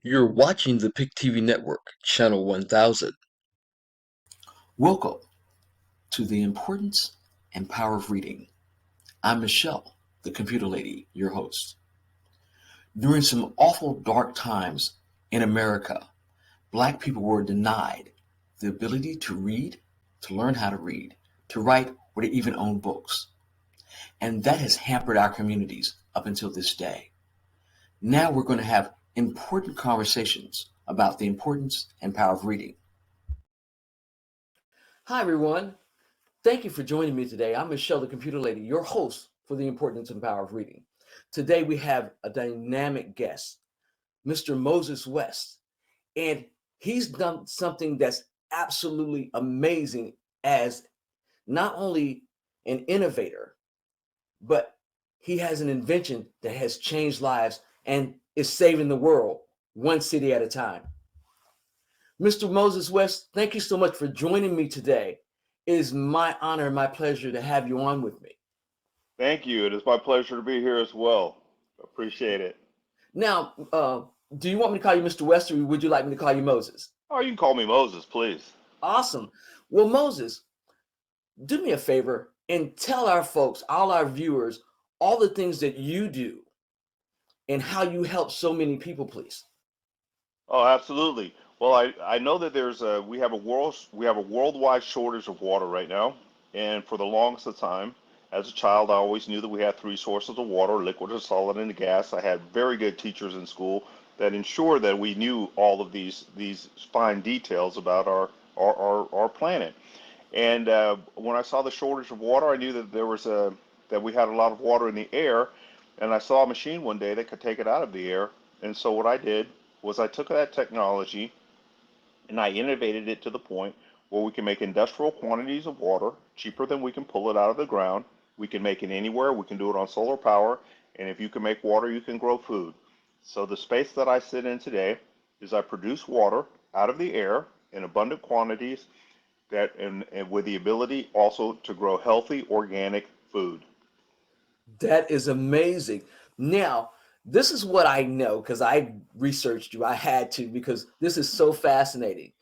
You're watching the PIC TV network, channel 1000. Welcome to the importance and power of reading. I'm Michelle, the computer lady, your host. During some awful dark times in America, Black people were denied the ability to read, to learn how to read, to write, or to even own books. And that has hampered our communities up until this day. Now we're going to have important conversations about the importance and power of reading. Hi, everyone. Thank you for joining me today. I'm Michelle, the computer lady, your host for the importance and power of reading. Today we have a dynamic guest, Mr. Moses West, and he's done something that's absolutely amazing as not only an innovator, but he has an invention that has changed lives and is saving the world one city at a time. Mr. Moses West, thank you so much for joining me today. It is my honor and my pleasure to have you on with me. Thank you. It is my pleasure to be here as well. Appreciate it. Now, do you want me to call you Mr. West, or would you like me to call you Moses? Oh, you can call me Moses, please. Awesome. Well, Moses, do me a favor and tell our folks, all our viewers, all the things that you do and how you help so many people, please. Oh, absolutely. Well, I know that we have a worldwide shortage of water right now, and for the longest of time, as a child, I always knew that we had three sources of water: liquid, a solid, and a gas. I had very good teachers in school that ensured that we knew all of these fine details about our planet. And when I saw the shortage of water, I knew that that we had a lot of water in the air, and I saw a machine one day that could take it out of the air. And so what I did was I took that technology and I innovated it to the point where we can make industrial quantities of water cheaper than we can pull it out of the ground. We can make it anywhere. We can do it on solar power. And if you can make water, you can grow food. So the space that I sit in today is I produce water out of the air in abundant quantities and with the ability also to grow healthy organic food. That is amazing. Now, this is what I know because I researched you. I had to because this is so fascinating.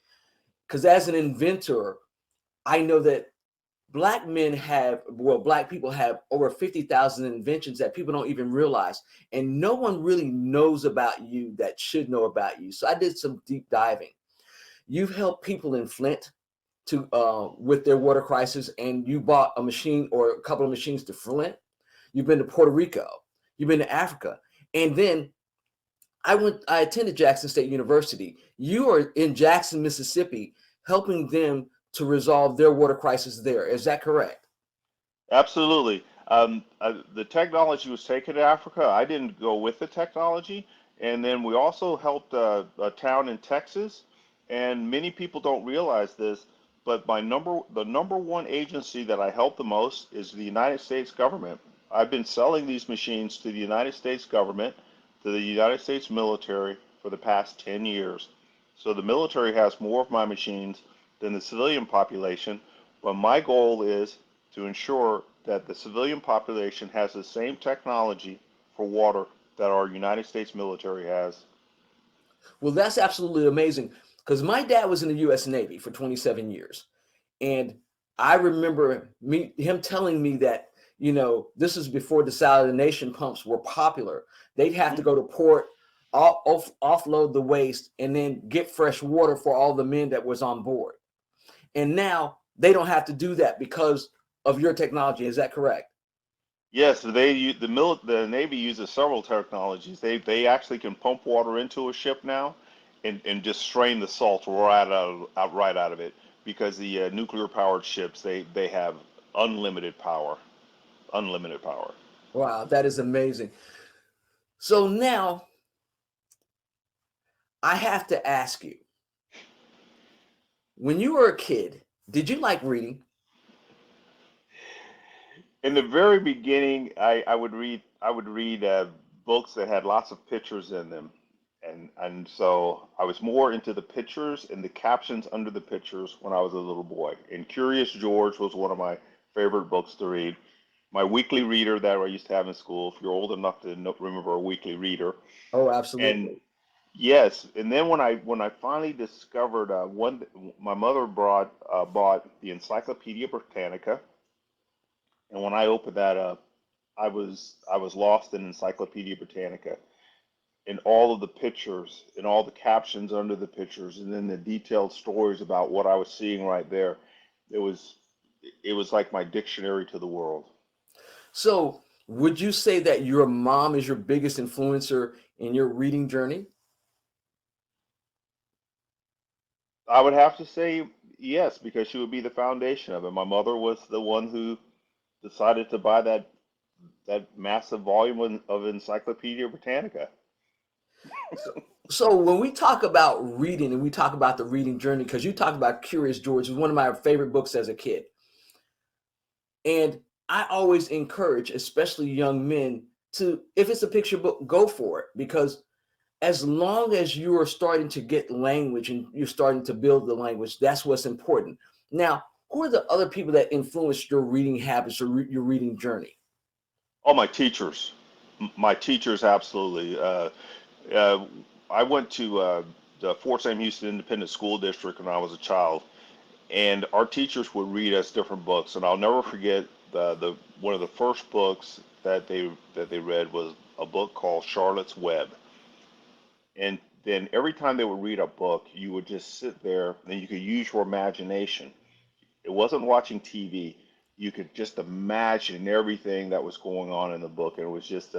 Because as an inventor, I know that Black people have over 50,000 inventions that people don't even realize. And no one really knows about you that should know about you. So I did some deep diving. You've helped people in Flint to with their water crisis, and you bought a machine or a couple of machines to Flint. You've been to Puerto Rico. You've been to Africa. And then I attended Jackson State University. You are in Jackson, Mississippi, helping them to resolve their water crisis there. Is that correct? Absolutely. The technology was taken to Africa. I didn't go with the technology. And then we also helped a town in Texas. And many people don't realize this, but the number one agency that I help the most is the United States government. I've been selling these machines to the United States government, to the United States military for the past 10 years. So the military has more of my machines than the civilian population, but my goal is to ensure that the civilian population has the same technology for water that our United States military has. Well, that's absolutely amazing because my dad was in the U.S. Navy for 27 years. And I remember him telling me that, this is before desalination pumps were popular. They'd have to Mhm. go to port, offload the waste, and then get fresh water for all the men that was on board. And now they don't have to do that because of your technology. Is that correct? Yes, the Navy uses several technologies. They actually can pump water into a ship now, and just strain the salt right out of it because the nuclear powered ships they have unlimited power, unlimited power. Wow, that is amazing. So now I have to ask you, when you were a kid, did you like reading? In the very beginning, I would read books that had lots of pictures in them, and so I was more into the pictures and the captions under the pictures when I was a little boy. And Curious George was one of my favorite books to read. My weekly reader that I used to have in school, if you're old enough to remember a weekly reader, Oh, and absolutely. Yes, and then when I finally discovered my mother bought the Encyclopedia Britannica, and when I opened that up, I was lost in Encyclopedia Britannica and all of the pictures and all the captions under the pictures, and then the detailed stories about what I was seeing right there. It was it was like my dictionary to the world. So, would you say that your mom is your biggest influencer in your reading journey? I would have to say yes, because she would be the foundation of it. My mother was the one who decided to buy that massive volume of Encyclopedia Britannica. So, so when we talk about reading and we talk about the reading journey, because you talk about Curious George, is one of my favorite books as a kid. And I always encourage, especially young men, to, if it's a picture book, go for it. Because as long as you are starting to get language and you're starting to build the language, that's what's important. Now, who are the other people that influenced your reading habits or your reading journey? Oh, my teachers, my teachers, absolutely. Uh, I went to the Fort Sam Houston Independent School District when I was a child, and our teachers would read us different books. And I'll never forget the one of the first books that they read was a book called Charlotte's Web. And then every time they would read a book, you would just sit there and you could use your imagination. It wasn't watching TV. You could just imagine everything that was going on in the book, and it was just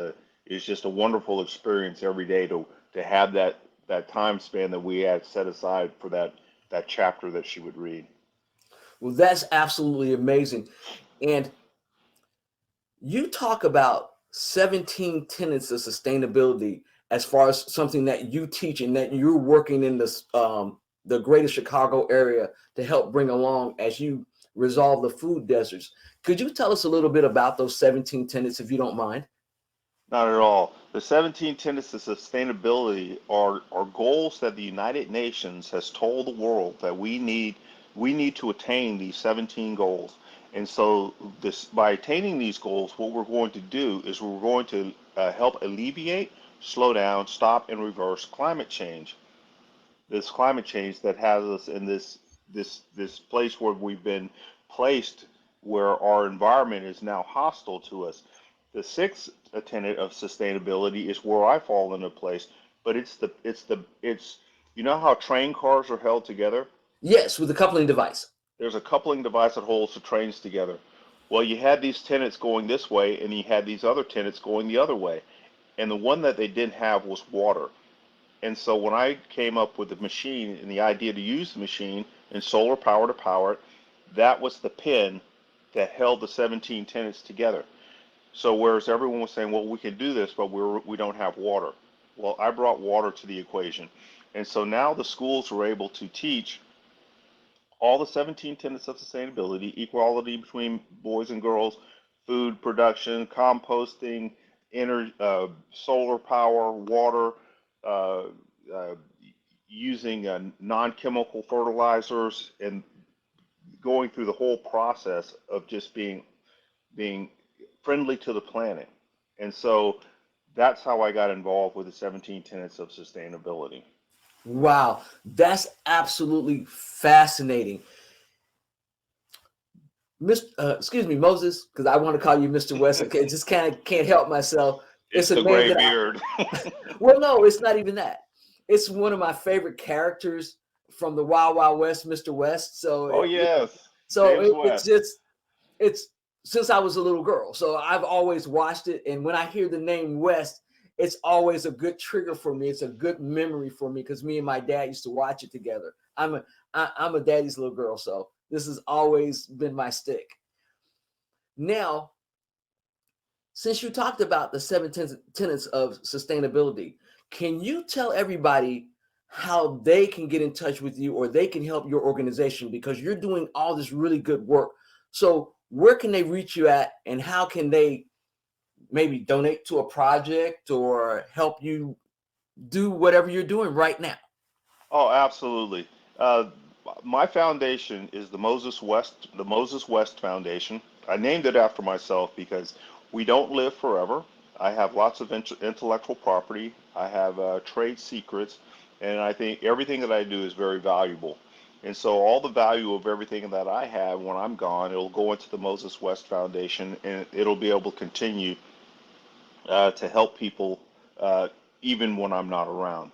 a wonderful experience every day to have that time span that we had set aside for that chapter that she would read. Well, that's absolutely amazing. And you talk about 17 tenets of sustainability as far as something that you teach and that you're working in the greater Chicago area to help bring along as you resolve the food deserts. Could you tell us a little bit about those 17 tenets, if you don't mind? Not at all. The 17 tenets of sustainability are goals that the United Nations has told the world that we need to attain these 17 goals. And so this by attaining these goals, what we're going to do is we're going to help alleviate, slow down, stop, and reverse climate change. This climate change that has us in this place where we've been placed, where our environment is now hostile to us. The sixth tenet of sustainability is where I fall into place, but it's you know how train cars are held together? Yes, with the coupling device. There's a coupling device that holds the trains together. Well, you had these tenets going this way, and you had these other tenets going the other way. And the one that they didn't have was water. And so when I came up with the machine and the idea to use the machine and solar power to power it, that was the pin that held the 17 tenets together. So whereas everyone was saying, well, we can do this, but we don't have water. Well, I brought water to the equation. And so now the schools were able to teach all the 17 tenets of sustainability, equality between boys and girls, food production, composting, solar power, water, uh, uh, using non-chemical fertilizers, and going through the whole process of just being friendly to the planet. And so that's how I got involved with the 17 tenets of sustainability. Wow, that's absolutely fascinating. Excuse me, Moses, because I want to call you Mr. West. Okay, just kind of can't help myself. It's It's a the name gray that beard. well, no, it's not even that. It's one of my favorite characters from the Wild Wild West, Mr. West. So, Oh yes, so James it's West. just it's since I was a little girl. So I've always watched it, and when I hear the name West, it's always a good trigger for me. It's a good memory for me because me and my dad used to watch it together. I'm a daddy's little girl, so this has always been my stick. Now, since you talked about the seven tenets of sustainability, can you tell everybody how they can get in touch with you or they can help your organization because you're doing all this really good work? So, where can they reach you at and how can they maybe donate to a project or help you do whatever you're doing right now? Oh, absolutely. Uh, my foundation is the Moses West Foundation. I named it after myself because we don't live forever. I have lots of intellectual property. I have trade secrets, and I think everything that I do is very valuable. And so all the value of everything that I have when I'm gone, it'll go into the Moses West Foundation, and it'll be able to continue to help people uh, even when I'm not around.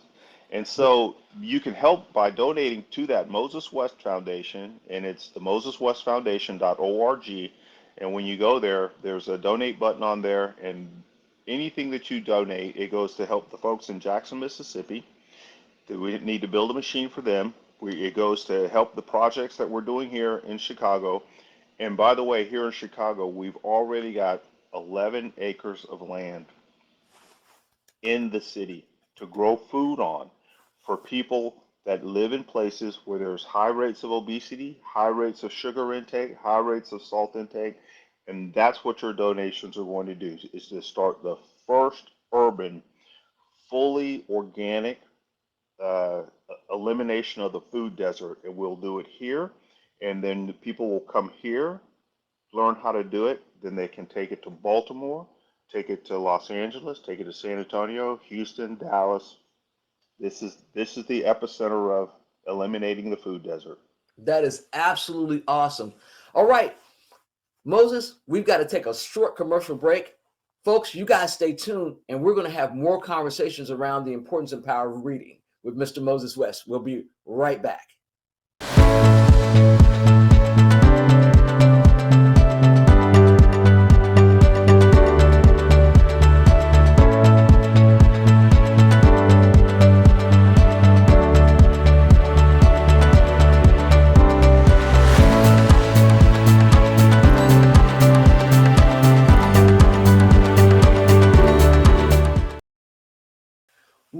And so you can help by donating to that Moses West Foundation, and it's the moseswestfoundation.org. And when you go there, there's a donate button on there, and anything that you donate, it goes to help the folks in Jackson, Mississippi. We need to build a machine for them. It goes to help the projects that we're doing here in Chicago. And by the way, here in Chicago, we've already got 11 acres of land in the city to grow food on for people that live in places where there's high rates of obesity, high rates of sugar intake, high rates of salt intake. And that's what your donations are going to do, is to start the first urban, fully organic uh, elimination of the food desert. And we'll do it here. And then the people will come here, learn how to do it. Then they can take it to Baltimore, take it to Los Angeles, take it to San Antonio, Houston, Dallas. This is the epicenter of eliminating the food desert. That is absolutely awesome. All right, Moses, we've got to take a short commercial break. Folks, you guys stay tuned, and we're going to have more conversations around the importance and power of reading with Mr. Moses West. We'll be right back.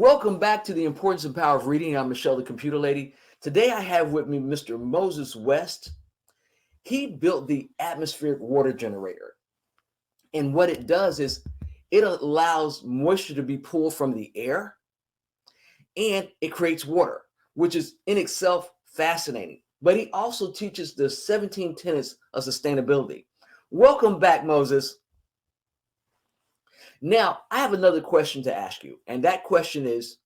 Welcome back to the importance and power of reading. I'm Michelle, the computer lady. Today I have with me Mr. Moses West. He built the atmospheric water generator. And what it does is it allows moisture to be pulled from the air and it creates water, which is in itself fascinating. But he also teaches the 17 tenets of sustainability. Welcome back, Moses. Now, I have another question to ask you. And that question is,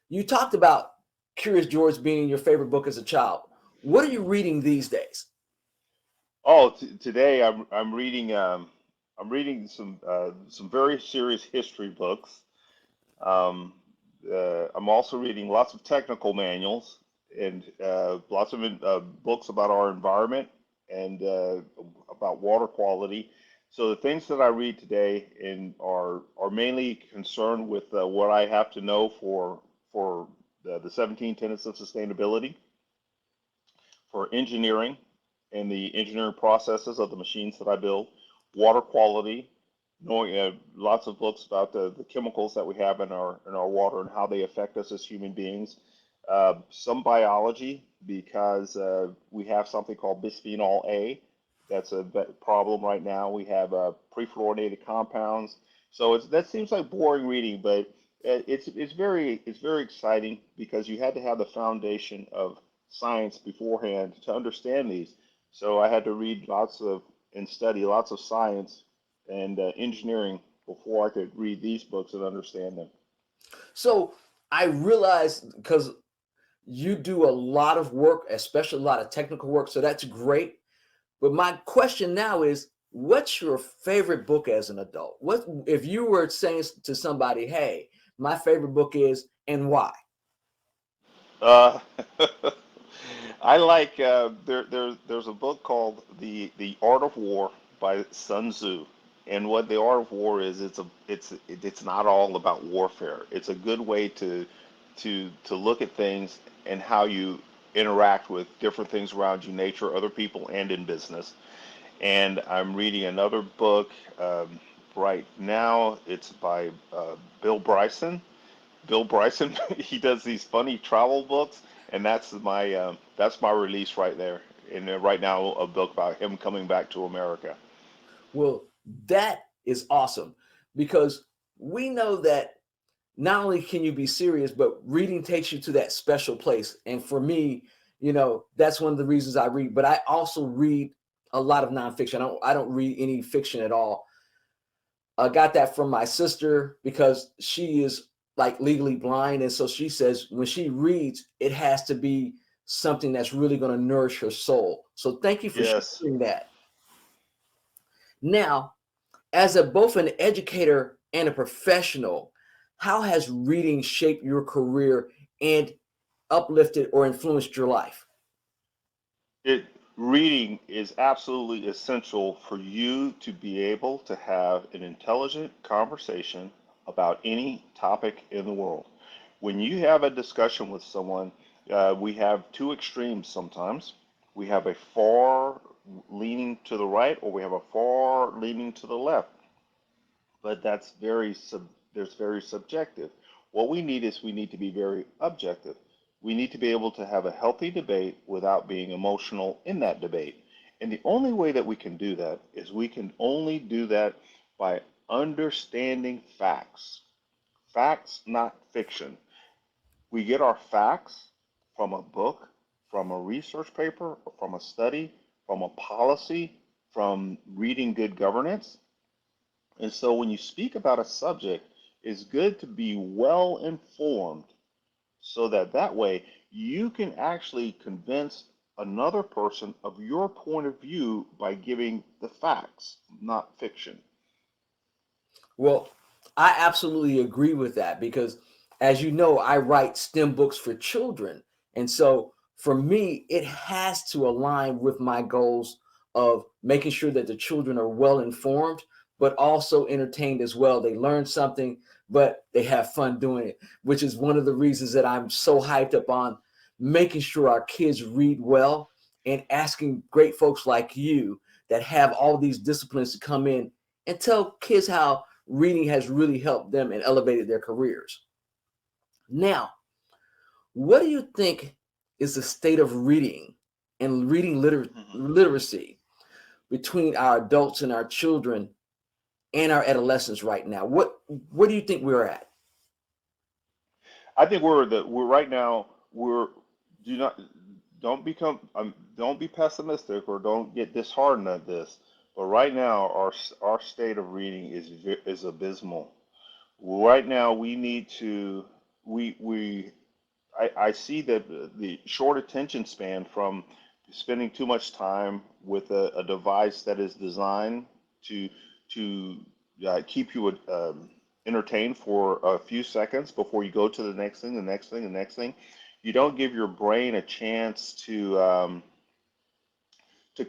you talked about Curious George being your favorite book as a child. What are you reading these days? Oh, today I'm reading some very serious history books. Um, I'm also reading lots of technical manuals and lots of books about our environment and about water quality. So the things that I read today are mainly concerned with what I have to know for the 17 tenets of sustainability, for engineering and the engineering processes of the machines that I build, water quality, knowing lots of books about the chemicals that we have in our water and how they affect us as human beings. Some biology because we have something called bisphenol A. That's a problem right now. We have perfluorinated compounds. So that seems like boring reading, but it's very exciting because you had to have the foundation of science beforehand to understand these. So I had to read lots of and study lots of science and engineering before I could read these books and understand them. So I realized because you do a lot of work, especially a lot of technical work. So that's great. But my question now is, what's your favorite book as an adult? What if you were saying to somebody, hey, my favorite book is, and why? Uh, I like there's a book called the Art of War by Sun Tzu, and what the Art of War is, it's not all about warfare. It's a good way to look at things and how you interact with different things around you, nature, other people, and in business. And I'm reading another book right now. It's by Bill Bryson. Bill Bryson, he does these funny travel books, and that's my release right there. And right now, a book about him coming back to America. Well, that is awesome because we know that not only can you be serious, but reading takes you to that special place. And for me, that's one of the reasons I read. But I also read a lot of nonfiction. I don't read any fiction at all. I got that from my sister because she is like legally blind. And so she says when she reads, it has to be something that's really going to nourish her soul. So thank you for Yes. sharing that. Now, as a both an educator and a professional, how has reading shaped your career and uplifted or influenced your life? It Reading is absolutely essential for you to be able to have an intelligent conversation about any topic in the world. When you have a discussion with someone, we have two extremes sometimes. We have a far leaning to the right, or we have a far leaning to the left. But there's very subjective. What we need is we need to be very objective. We need to be able to have a healthy debate without being emotional in that debate. And the only way that we can do that is we can only do that by understanding facts. Facts, not fiction. We get our facts from a book, from a research paper, from a study, from a policy, from reading good governance. And so when you speak about a subject, it's good to be well informed so that that way you can actually convince another person of your point of view by giving the facts, not fiction. Well, I absolutely agree with that because, as you know, I write STEM books for children. And so for me, it has to align with my goals of making sure that the children are well informed, but also entertained as well. They learn something, but they have fun doing it, which is one of the reasons that I'm so hyped up on making sure our kids read well and asking great folks like you that have all these disciplines to come in and tell kids how reading has really helped them and elevated their careers. Now, what do you think is the state of reading and Mhm. literacy between our adults and our children and our adolescents right now? Where do you think we're at? I think we're right now we're do not don't become don't be pessimistic or don't get disheartened at this. But right now our state of reading is abysmal. Right now we need to we I see that the short attention span from spending too much time with a device that is designed to to keep you entertained for a few seconds before you go to the next thing, the next thing, the next thing. You don't give your brain a chance to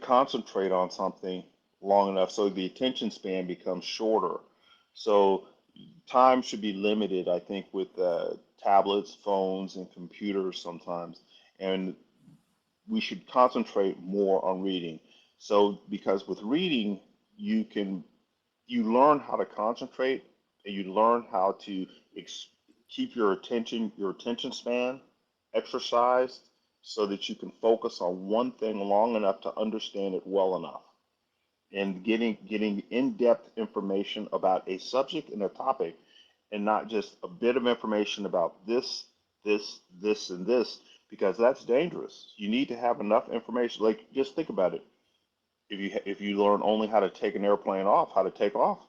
concentrate on something long enough, so the attention span becomes shorter. So time should be limited, I think, with tablets, phones, and computers sometimes. And we should concentrate more on reading. So, because with reading, you can you learn how to concentrate and you learn how to keep your attention span exercised so that you can focus on one thing long enough to understand it well enough and getting in-depth information about a subject and a topic and not just a bit of information about this and this, because that's dangerous. You need to have enough information. Like, just think about it. If you learn only how to take an airplane off, how to take off,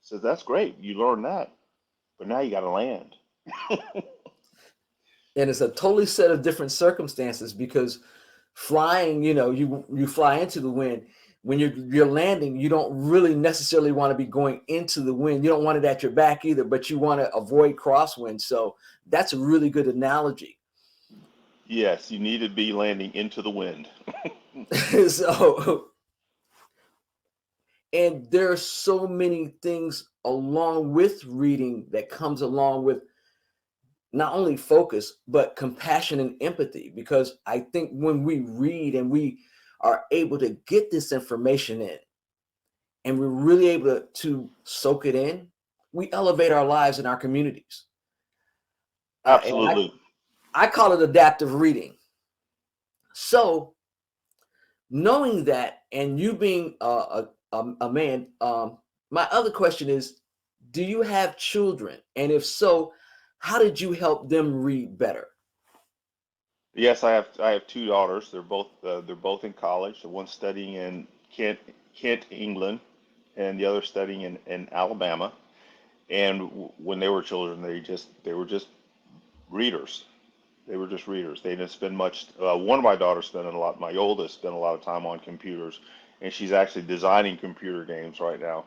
so that's great. You learn that, but now you got to land. And it's a totally set of different circumstances because flying, you fly into the wind. When you're landing, you don't really necessarily want to be going into the wind. You don't want it at your back either, but you want to avoid crosswind. So that's a really good analogy. Yes, you need to be landing into the wind. So, and there are so many things along with reading that comes along with not only focus but compassion and empathy, because I think when we read and we are able to get this information in and we're really able to soak it in, we elevate our lives and our communities. And Absolutely. I call it adaptive reading. So knowing that, and you being a man, my other question is, do you have children? And if so, how did you help them read better? Yes, I have two daughters. They're both in college. The one's studying in Kent, England, and the other studying in Alabama. And when they were children, they were just readers. They were just readers. They didn't spend much. One of my daughters spent a lot. My oldest spent a lot of time on computers, and she's actually designing computer games right now.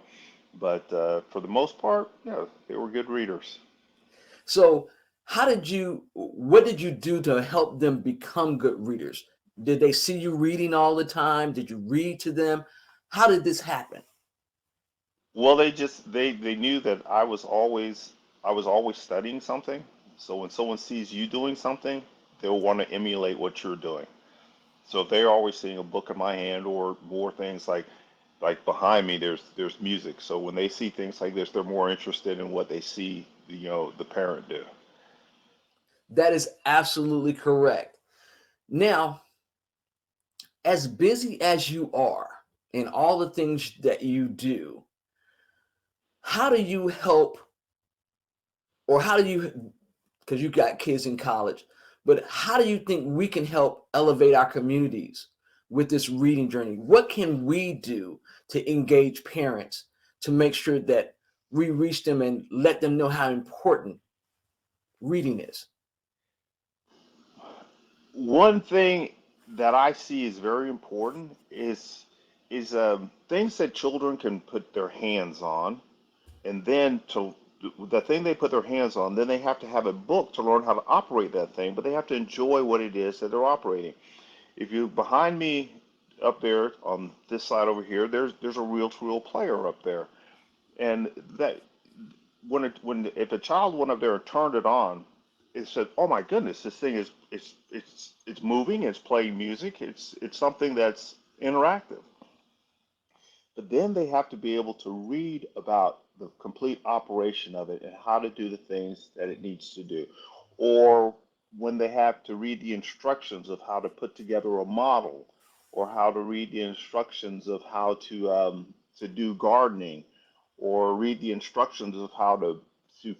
But for the most part, yeah, they were good readers. So, what did you do to help them become good readers? Did they see you reading all the time? Did you read to them? How did this happen? Well, they knew that I was always studying something. So when someone sees you doing something, they'll want to emulate what you're doing. So if they're always seeing a book in my hand or more things like behind me, there's music. So when they see things like this, they're more interested in what they see, the parent do. That is absolutely correct. Now, as busy as you are in all the things that you do, how do you help, or how do you, because you got kids in college, but how do you think we can help elevate our communities with this reading journey? What can we do to engage parents to make sure that we reach them and let them know how important reading is? One thing that I see is very important is things that children can put their hands on, and then to the thing they put their hands on, then they have to have a book to learn how to operate that thing, but they have to enjoy what it is that they're operating. If you behind me up there on this side over here, there's a reel-to-reel player up there, and that when if a child went up there and turned it on, it said, "Oh my goodness, this thing is it's moving, it's playing music, it's something that's interactive." But then they have to be able to read about the complete operation of it and how to do the things that it needs to do. Or when they have to read the instructions of how to put together a model, or how to read the instructions of how to do gardening, or read the instructions of how to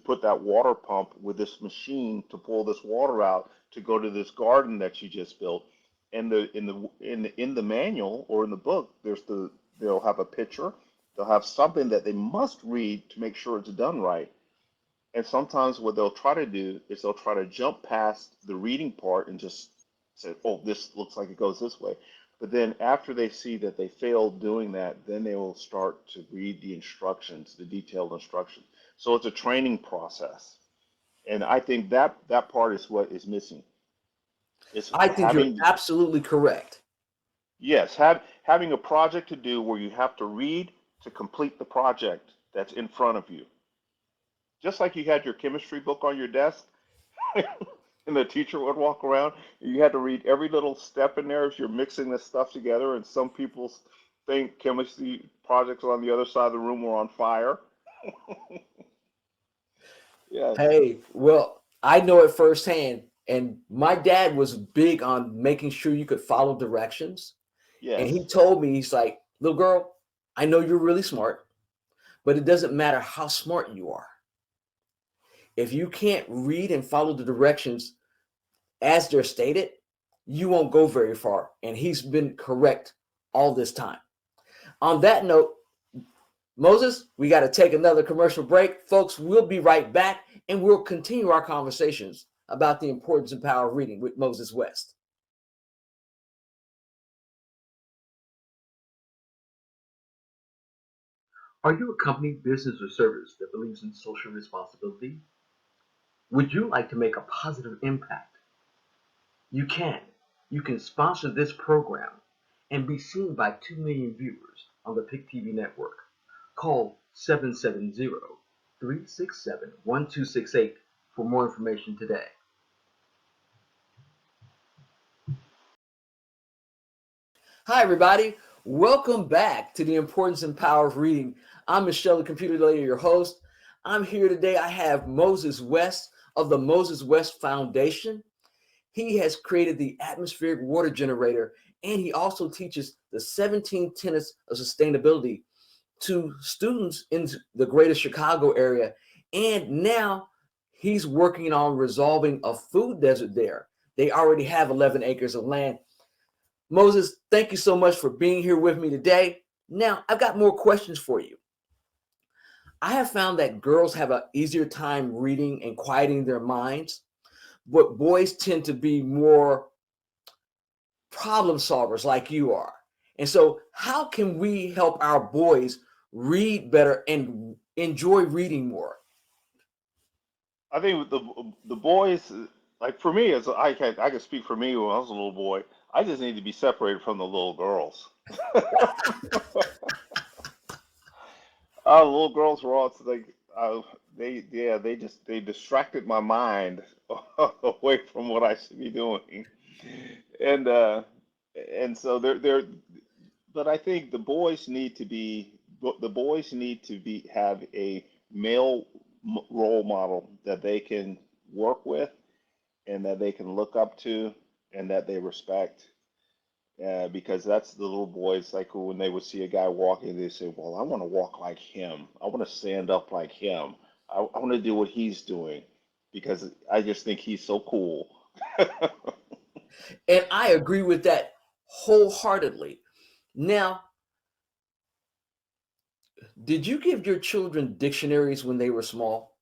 put that water pump with this machine to pull this water out to go to this garden that you just built. And in the manual or in the book, they'll have a picture, they'll have something that they must read to make sure it's done right. And sometimes what they'll try to do is they'll try to jump past the reading part and just say, "Oh, this looks like it goes this way." But then after they see that they failed doing that, then they will start to read the instructions, the detailed instructions. So it's a training process. And I think that part is what is missing. Is I think you're having absolutely correct. Yes, having a project to do where you have to read to complete the project that's in front of you. Just like you had your chemistry book on your desk and the teacher would walk around, you had to read every little step in there as you're mixing this stuff together. And some people think chemistry projects on the other side of the room were on fire. Yes, Hey, well, I know it firsthand. And my dad was big on making sure you could follow directions. And he yes. told me, he's like, little girl, I know you're really smart, but it doesn't matter how smart you are. If you can't read and follow the directions as they're stated, you won't go very far. And he's been correct all this time. On that note, Moses, we got to take another commercial break. Folks, we'll be right back and we'll continue our conversations about the importance and power of reading with Moses West. Are you a company, business, or service that believes in social responsibility? Would you like to make a positive impact? You can. You can sponsor this program and be seen by 2 million viewers on the PIC TV network. Call 770-367-1268 for more information today. Hi, everybody. Welcome back to the Importance and Power of Reading. I'm Michelle, the computer lady, your host. I'm here today. I have Moses West of the Moses West Foundation. He has created the atmospheric water generator, and he also teaches the 17 tenets of sustainability to students in the greater Chicago area. And now he's working on resolving a food desert there. They already have 11 acres of land. Moses, thank you so much for being here with me today. Now, I've got more questions for you. I have found that girls have an easier time reading and quieting their minds, but boys tend to be more problem solvers like you are. And so, how can we help our boys read better and enjoy reading more? I think the boys, like for me, as I can speak for me when I was a little boy, I just need to be separated from the little girls. Little girls were all like, they distracted my mind away from what I should be doing, and uh, and so they're. But I think the boys need to be have a male role model that they can work with and that they can look up to and that they respect. Because that's the little boys, like when they would see a guy walking, they say, "Well, I want to walk like him. I want to stand up like him. I want to do what he's doing because I just think he's so cool." And I agree with that wholeheartedly. Now, did you give your children dictionaries when they were small?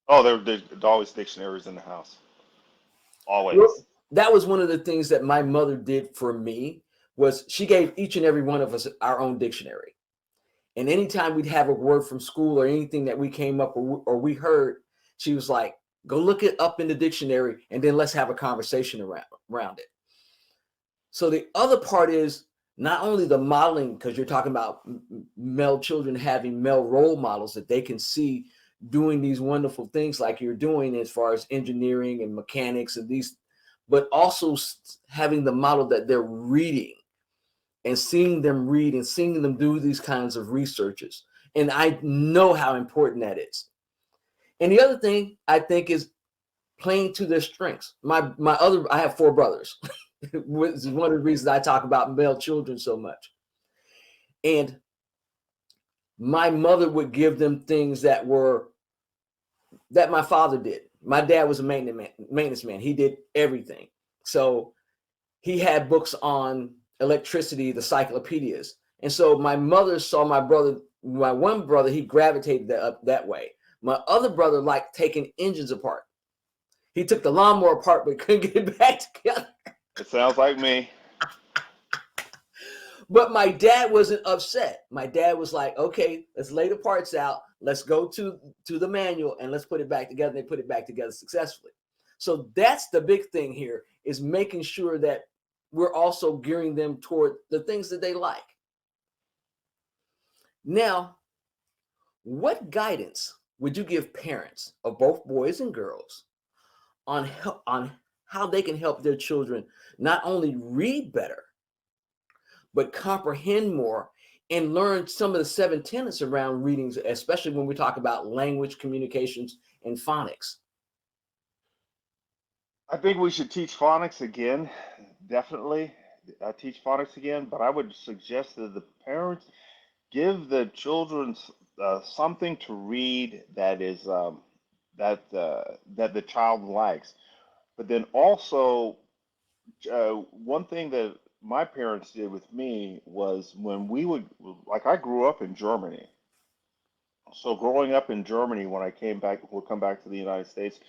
Oh, there's always dictionaries in the house. Well, Always. that was one of the things that my mother did for me was she gave each and every one of us our own dictionary. And anytime we'd have a word from school or anything that we came up or we heard, she was like, go look it up in the dictionary and then let's have a conversation around it. So the other part is not only the modeling, because you're talking about male children having male role models that they can see doing these wonderful things like you're doing as far as engineering and mechanics and these, but also having the model that they're reading and seeing them read and seeing them do these kinds of researches. And I know how important that is. And the other thing I think is playing to their strengths. I have four brothers, which is one of the reasons I talk about male children so much. And my mother would give them things that my father did. My dad was a maintenance man. He did everything. So he had books on electricity, the cyclopedias. And so my mother saw my one brother, he gravitated that way. My other brother liked taking engines apart. He took the lawnmower apart but couldn't get it back together. It sounds like me. But my dad wasn't upset. My dad was like, okay, let's lay the parts out. Let's go to the manual and let's put it back together. And they put it back together successfully. So that's the big thing here is making sure that we're also gearing them toward the things that they like. Now, what guidance would you give parents of both boys and girls on how they can help their children not only read better, but comprehend more and learn some of the seven tenets around readings, especially when we talk about language, communications, and phonics? I think we should teach phonics again, definitely. Teach phonics again, but I would suggest that the parents give the children something to read that is that the child likes. But then also, one thing that my parents did with me was when we would, like, I grew up in Germany. So growing up in Germany, when I would come back to the United States,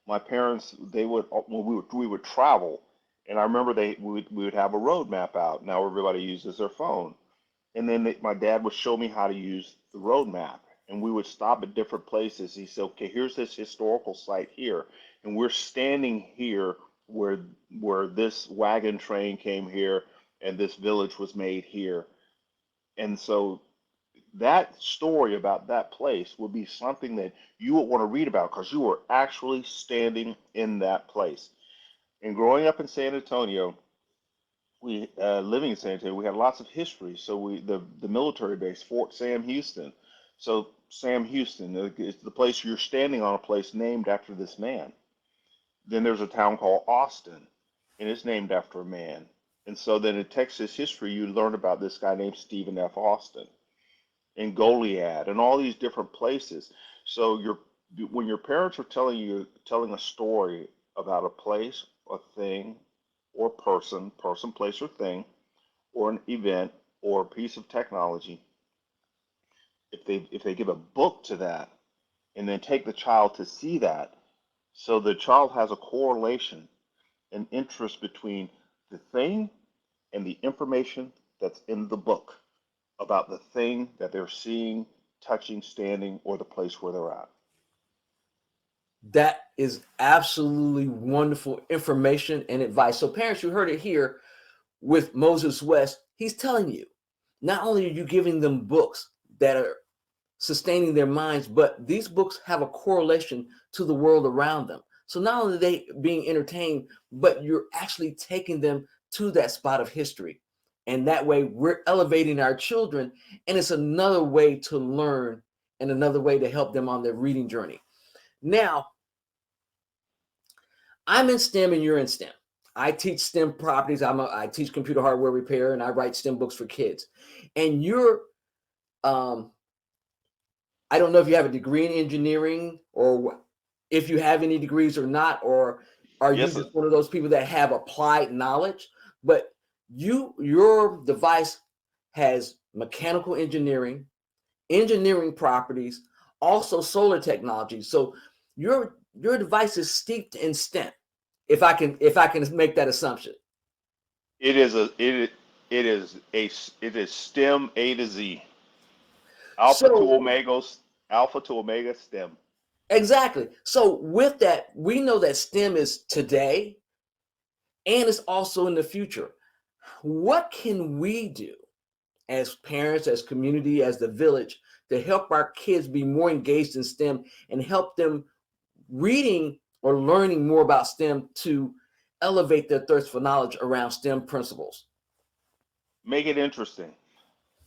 my parents, they would, when we would travel, and I remember we would have a road map out. Now everybody uses their phone. And then my dad would show me how to use the road map. And we would stop at different places. He said, okay, here's this historical site here. And we're standing here where this wagon train came here and this village was made here. And so that story about that place would be something that you would want to read about because you were actually standing in that place. And growing up in San Antonio, we living in San Antonio, we had lots of history. So the military base, Fort Sam Houston. So Sam Houston is the place you're standing on, a place named after this man. Then there's a town called Austin, and it's named after a man. And so then in Texas history, you learn about this guy named Stephen F. Austin and Goliad and all these different places. So when your parents are telling a story about a place, a thing, or person, place, or thing, or an event, or a piece of technology, if they give a book to that and then take the child to see that, so the child has a correlation, an interest between the thing and the information that's in the book about the thing that they're seeing, touching, standing, or the place where they're at. That is absolutely wonderful information and advice. So parents, you heard it here with Moses West. He's telling you, not only are you giving them books that are sustaining their minds, but these books have a correlation to the world around them. So not only are they being entertained, but you're actually taking them to that spot of history. And that way we're elevating our children, and it's another way to learn and another way to help them on their reading journey. Now, I'm in STEM and you're in STEM. I teach STEM properties. I teach computer hardware repair, and I write STEM books for kids. And you're I don't know if you have a degree in engineering or if you have any degrees or not, or are you Yes, sir. just one of those people that have applied knowledge? But your device has mechanical engineering, engineering properties, also solar technology. So your device is steeped in STEM. If I can make that assumption. It is STEM A to Z, alpha to So omega, alpha to omega STEM. exactly. So with that, we know that STEM is today and it's also in the future. What can we do as parents, as community, as the village to help our kids be more engaged in STEM and help them reading or learning more about STEM to elevate their thirst for knowledge around STEM principles? Make it interesting.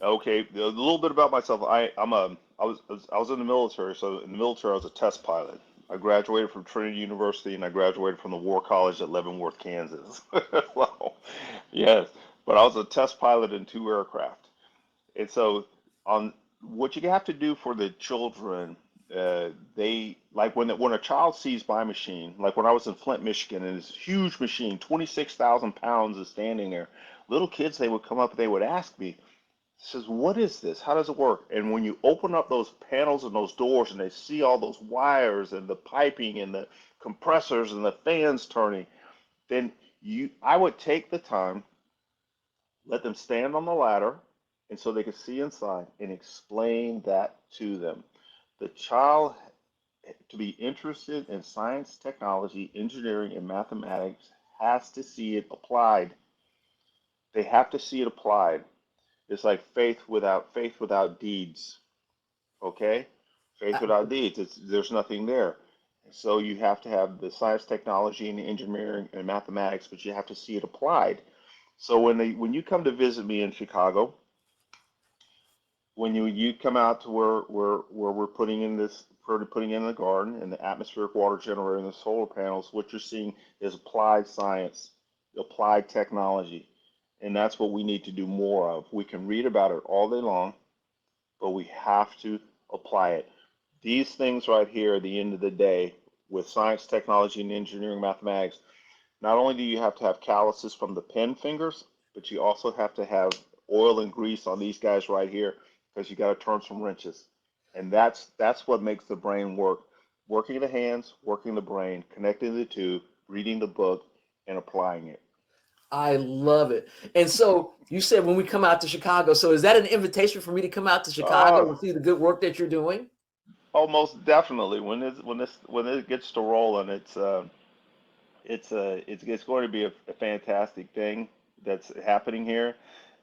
Okay, a little bit about myself. I was in the military. So in the military, I was a test pilot. I graduated from Trinity University, and I graduated from the War College at Leavenworth, Kansas. Wow, yes. But I was a test pilot in two aircraft. And so, on what you have to do for the children, they like when a child sees my machine, like when I was in Flint, Michigan, and this huge machine, 26,000 pounds, is standing there. Little kids, they would come up and they would ask me, says, "What is this? How does it work?" And when you open up those panels and those doors, and they see all those wires and the piping and the compressors and the fans turning, then I would take the time, let them stand on the ladder, and so they could see inside and explain that to them. The child, to be interested in science, technology, engineering, and mathematics, has to see it applied. They have to see it applied. It's like faith without deeds. Okay? Faith without deeds. There's nothing there. So you have to have the science, technology, and engineering and mathematics, but you have to see it applied. So when you come to visit me in Chicago, when you come out to where we're putting in the garden and the atmospheric water generator and the solar panels, what you're seeing is applied science, applied technology, and that's what we need to do more of. We can read about it all day long, but we have to apply it. These things right here at the end of the day, with science, technology, and engineering mathematics, not only do you have to have calluses from the pen fingers, but you also have to have oil and grease on these guys right here because you got to turn some wrenches. And that's what makes the brain work. Working the hands, working the brain, connecting the two, reading the book, and applying it. I love it. And so you said when we come out to Chicago, so is that an invitation for me to come out to Chicago and Oh, see the good work that you're doing? almost definitely. When it gets to rolling, it's going to be a fantastic thing that's happening here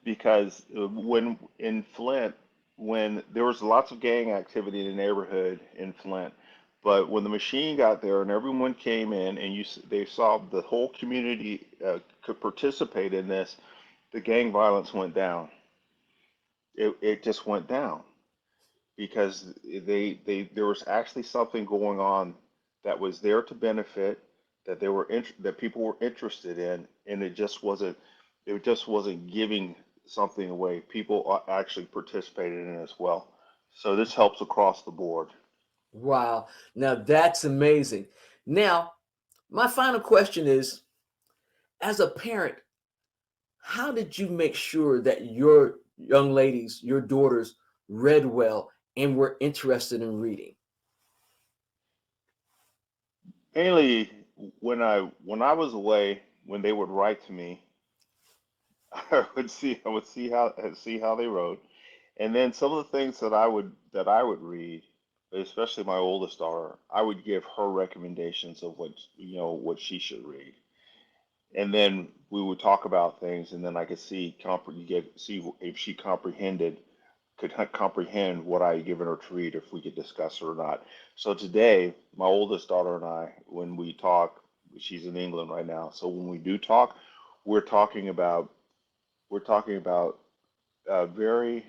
because when in Flint, when there was lots of gang activity in the neighborhood in Flint, but when the machine got there and everyone came in and they saw the whole community could participate in this, the gang violence went down. It just went down because there was actually something going on that was there to benefit, that people were interested in, and it just wasn't giving something away. People actually participated in it as well. So this helps across the board. Wow. Now that's amazing. Now, my final question is, as a parent, how did you make sure that your young ladies, your daughters, read well and we're interested in reading? Mainly when I was away, when they would write to me, I would see how they wrote, and then some of the things that I would read, especially my oldest daughter, I would give her recommendations of what she should read, and then we would talk about things, and then I could see if she could comprehend what I had given her to read, if we could discuss it or not. So today, my oldest daughter and I, when we talk, she's in England right now. So when we do talk, we're talking about we're talking about very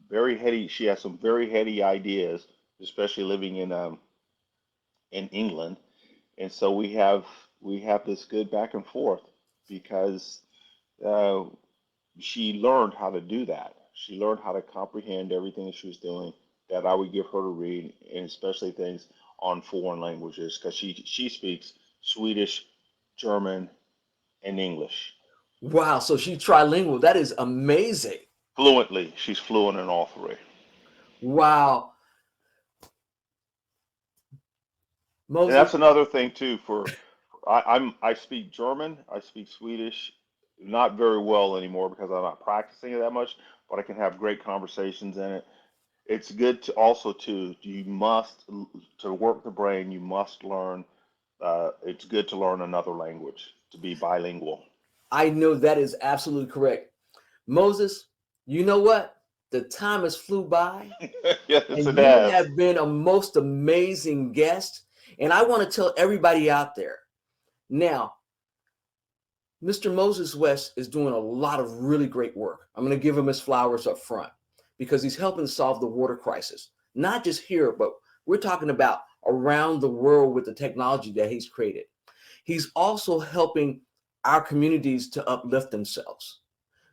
very heady. She has some very heady ideas, especially living in England, and so we have this good back and forth because uh, she learned how to do that. She learned how to comprehend everything that she was doing that I would give her to read, and especially things on foreign languages, because she speaks Swedish, German, and English Wow, so she's trilingual. That is amazing. fluently. She's fluent in all three. Wow. And Moses, that's another thing too. I speak German, I speak Swedish, not very well anymore because I'm not practicing it that much, but I can have great conversations in it. It's good to also to you must to work the brain. You must learn. It's good to learn another language to be bilingual. I know that is absolutely correct. Moses, you know what? The time has flew by, Yes, and it you has. have been a most amazing guest. And I want to tell everybody out there now, Mr. Moses West is doing a lot of really great work. I'm going to give him his flowers up front because he's helping solve the water crisis, not just here, but we're talking about around the world with the technology that he's created. He's also helping our communities to uplift themselves.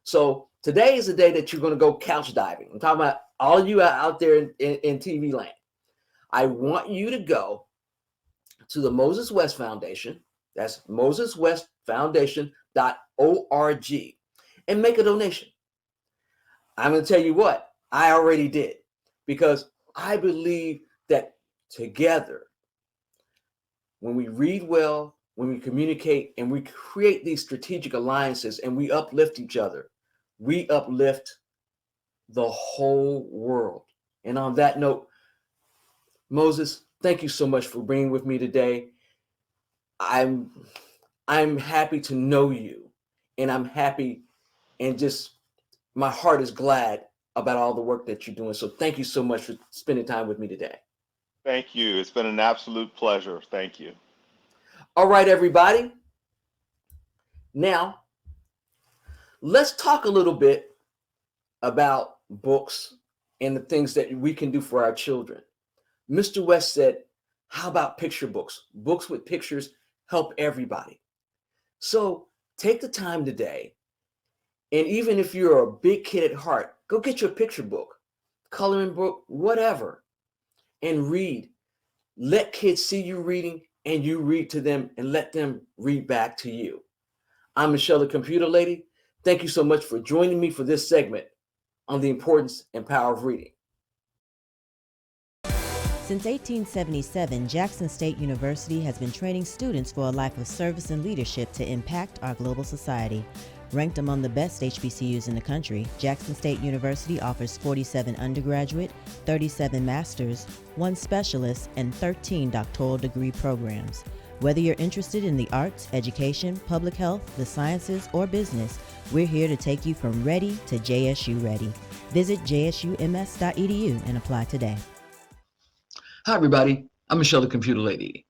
So today is the day that you're going to go couch diving. I'm talking about all of you out there in TV land. I want you to go to the Moses West Foundation. That's moseswestfoundation.org and make a donation. I'm going to tell you what, I already did because I believe that together, when we read well, when we communicate and we create these strategic alliances and we uplift each other, we uplift the whole world. And on that note, Moses, thank you so much for being with me today. I'm I'm happy to know you, and I'm happy and just my heart is glad about all the work that you're doing. So thank you so much for spending time with me today. Thank you. It's been an absolute pleasure. Thank you. All right, everybody. Now, let's talk a little bit about books and the things that we can do for our children. Mr. West said, how about picture books? Books with pictures help everybody. So take the time today, and even if you're a big kid at heart, go get your picture book, coloring book, whatever, and read. Let kids see you reading and you read to them and let them read back to you. I'm Michelle, the computer lady. Thank you so much for joining me for this segment on the importance and power of reading. Since 1877, Jackson State University has been training students for a life of service and leadership to impact our global society. Ranked among the best HBCUs in the country, Jackson State University offers 47 undergraduate, 37 master's, 1 specialist, and 13 doctoral degree programs. Whether you're interested in the arts, education, public health, the sciences, or business, we're here to take you from ready to JSU ready. Visit jsums.edu and apply today. Hi, everybody. I'm Michelle, the computer lady.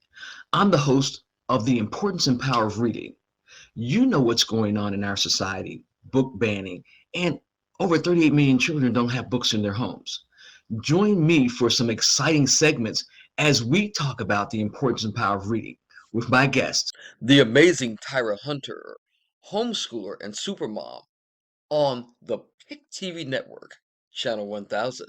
I'm the host of The Importance and Power of Reading. You know what's going on in our society, book banning, and over 38 million children don't have books in their homes. Join me for some exciting segments as we talk about the importance and power of reading with my guests, the amazing Tyra Hunter, homeschooler and supermom on the Pick TV network, channel 1000.